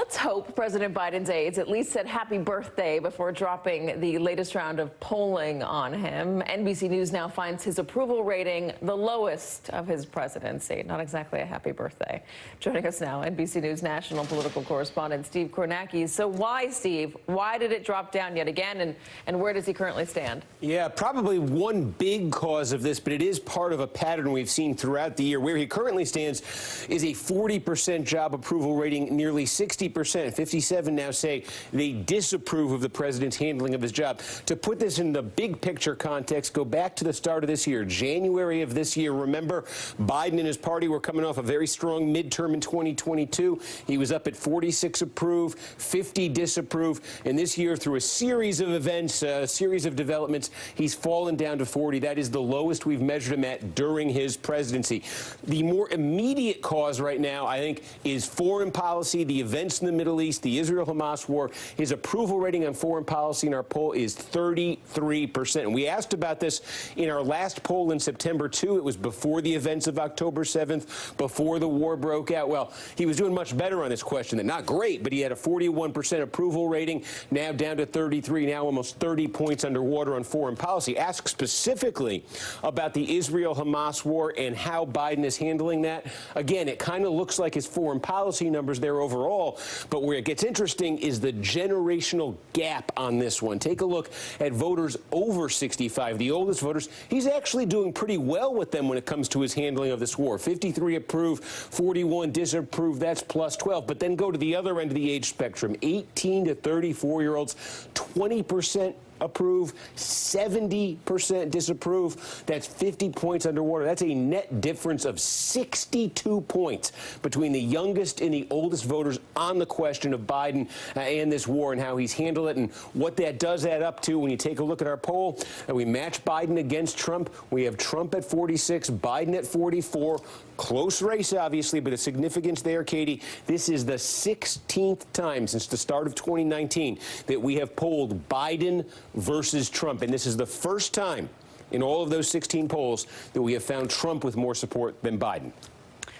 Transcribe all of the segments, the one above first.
Let's hope President Biden's aides at least said happy birthday before dropping the latest round of polling on him. NBC News now finds his approval rating the lowest of his presidency. Not exactly a happy birthday. Joining us now, NBC News national political correspondent Steve Kornacki. So why, Steve? Why did it drop down yet again, and where does he currently stand? Yeah, probably one big cause of this, but it is part of a pattern we've seen throughout the year. Where he currently stands is a 40% job approval rating, nearly 60%. 57 now say they disapprove of the president's handling of his job. To put this in the big picture context, go back to the start of this year, January of this year. Remember, Biden and his party were coming off a very strong midterm in 2022. He was up at 46 approve, 50 disapprove, and this year, through a series of events, a series of developments, he's fallen down to 40. That is the lowest we've measured him at during his presidency. The more immediate cause right now, I think, is foreign policy, the events in the Middle East, the Israel-Hamas war. His approval rating on foreign policy in our poll is 33%. And we asked about this in our last poll in September, too. It was before the events of October 7th, before the war broke out. Well, he was doing much better on this question. Not great, but he had a 41% approval rating, now down to 33, now almost 30 points underwater on foreign policy. Asked specifically about the Israel-Hamas war and how Biden is handling that. Again, it kind of looks like his foreign policy numbers there overall, but where it gets interesting is the generational gap on this one. Take a look at voters over 65, the oldest voters. He's actually doing pretty well with them when it comes to his handling of this war. 53 approve, 41 disapprove, that's plus 12. But then go to the other end of the age spectrum, 18 to 34-year-olds, 20% approve, 70% disapprove. That's 50 points underwater. That's a net difference of 62 points between the youngest and the oldest voters on the question of Biden and this war and how he's handled it. And what that does add up to when you take a look at our poll, and we match Biden against Trump. We have Trump at 46, Biden at 44. Close race, obviously, but a significance there, Katie. This is the 16th time since the start of 2019 that we have polled Biden versus Trump. And this is the first time in all of those 16 polls that we have found Trump with more support than Biden.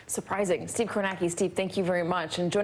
Surprising. Steve Kornacki. Steve, thank you very much. And